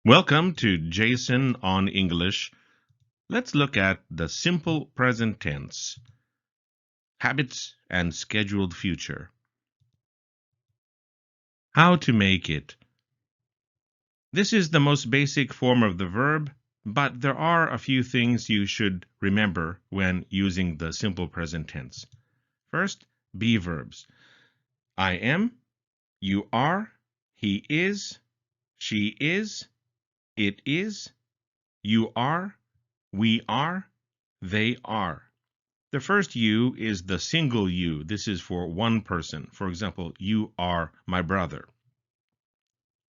Welcome to Jason on English. Let's look at the simple present tense, habits, and scheduled future. How to make it. This is the most basic form of the verb, but there are a few things you should remember when using the simple present tense. First, be verbs. I am, you are, he is, she is, it is, you are, we are, they are. The first you is the single you. This is for one person. For example, you are my brother.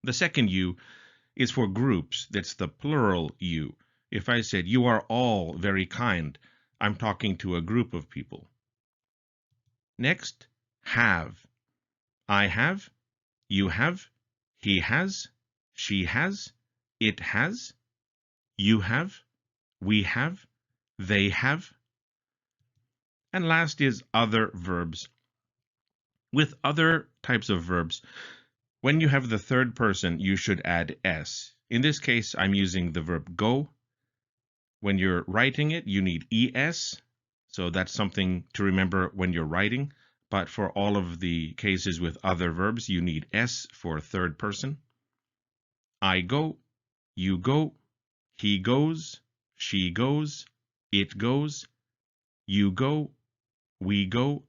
The second you is for groups. That's the plural you. If I said you are all very kind, I'm talking to a group of people. Next, have. I have, you have, he has, she has, it has, you have, we have, they have. And last is other verbs. With other types of verbs, when you have the third person, you should add s. In this case, I'm using the verb go. When you're writing it, you need es. So that's something to remember when you're writing. But for all of the cases with other verbs, you need s for third person. I go, you go, he goes, she goes, it goes, you go, we go,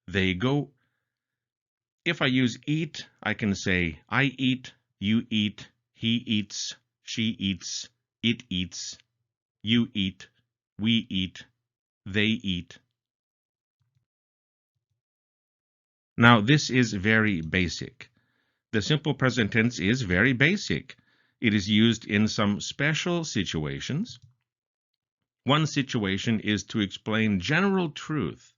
they go. If I use eat, I can say I eat, you eat, he eats, she eats, it eats, you eat, we eat, they eat. Now, this is very basic. The simple present tense is very basic. It is used in some special situations. One situation is to explain general truth.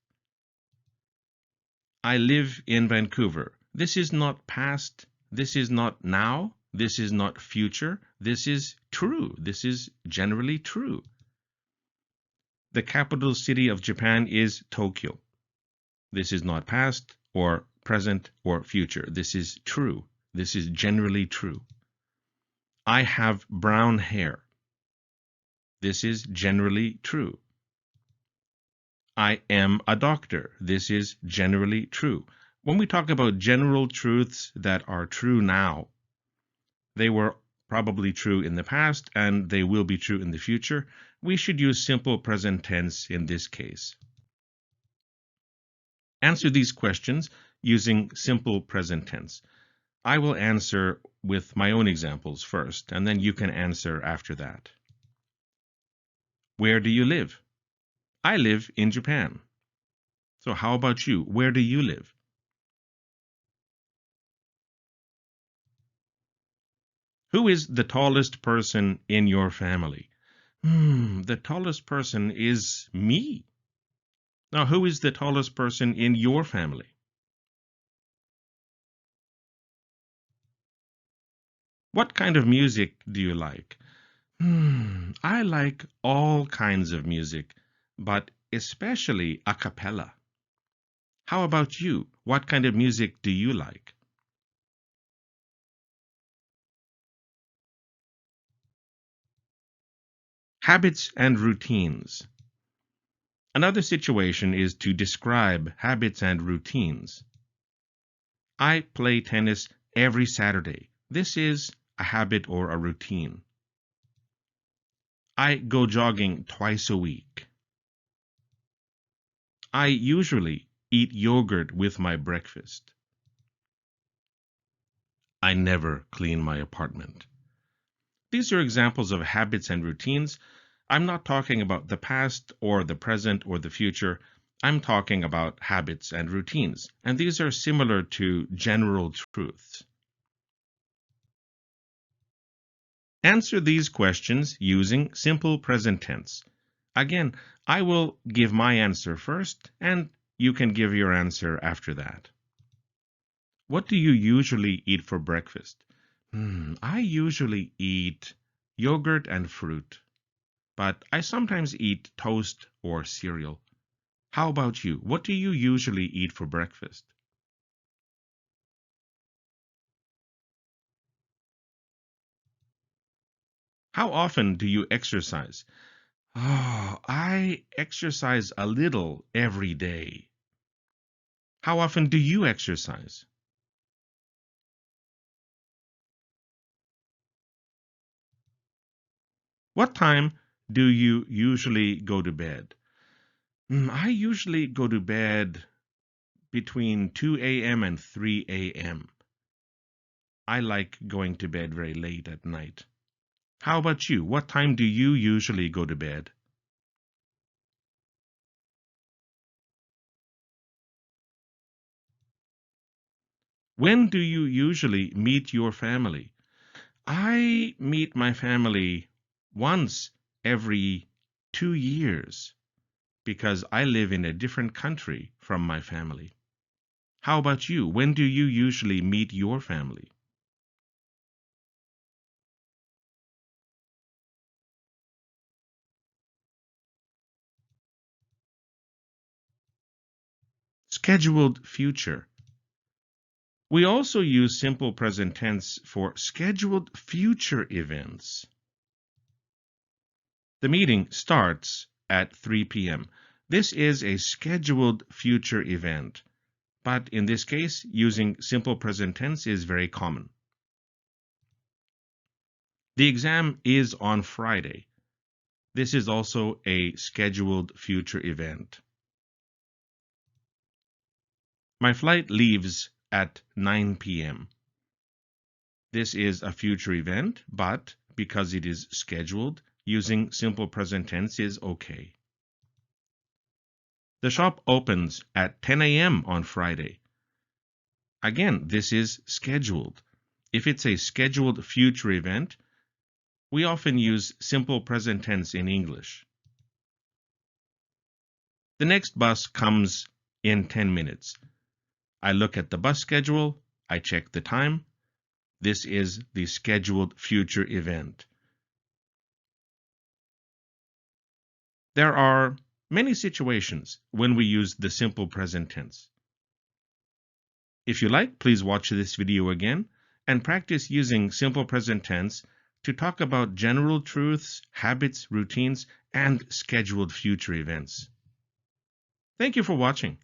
I live in Vancouver. This is not past. This is not now. This is not future. This is true. This is generally true. The capital city of Japan is Tokyo. This is not past or present or future. This is true. This is generally true. I have brown hair. This is generally true. I am a doctor. This is generally true. When we talk about general truths that are true now, they were probably true in the past and they will be true in the future. We should use simple present tense in this case. Answer these questions using simple present tense. I will answer with my own examples first, and then you can answer after that. Where do you live? I live in Japan. So how about you? Where do you live? Who is the tallest person in your family? The tallest person is me. Now, who is the tallest person in your family? What kind of music do you like? I like all kinds of music, but especially a cappella. How about you? What kind of music do you like? Habits and routines. Another situation is to describe habits and routines. I play tennis every Saturday. This is a habit or a routine. I go jogging twice a week. I usually eat yogurt with my breakfast. I never clean my apartment. These are examples of habits and routines. I'm not talking about the past or the present or the future. I'm talking about habits and routines. And these are similar to general truths. Answer these questions using simple present tense. Again, I will give my answer first, and you can give your answer after that. What do you usually eat for breakfast? I usually eat yogurt and fruit, but I sometimes eat toast or cereal. How about you? What do you usually eat for breakfast? How often do you exercise? Oh, I exercise a little every day. How often do you exercise? What time do you usually go to bed? I usually go to bed between 2 a.m. and 3 a.m. I like going to bed very late at night. How about you? What time do you usually go to bed? When do you usually meet your family? I meet my family once every 2 years because I live in a different country from my family. How about you? When do you usually meet your family? Scheduled future. We also use simple present tense for scheduled future events. The meeting starts at 3 p.m. This is a scheduled future event, but in this case, using simple present tense is very common. The exam is on Friday. This is also a scheduled future event. My flight leaves at 9 p.m. This is a future event, but because it is scheduled, using simple present tense is okay. The shop opens at 10 a.m. on Friday. Again, this is scheduled. If it's a scheduled future event, we often use simple present tense in English. The next bus comes in 10 minutes. I look at the bus schedule, I check the time. This is the scheduled future event. There are many situations when we use the simple present tense. If you like, please watch this video again and practice using simple present tense to talk about general truths, habits, routines, and scheduled future events. Thank you for watching.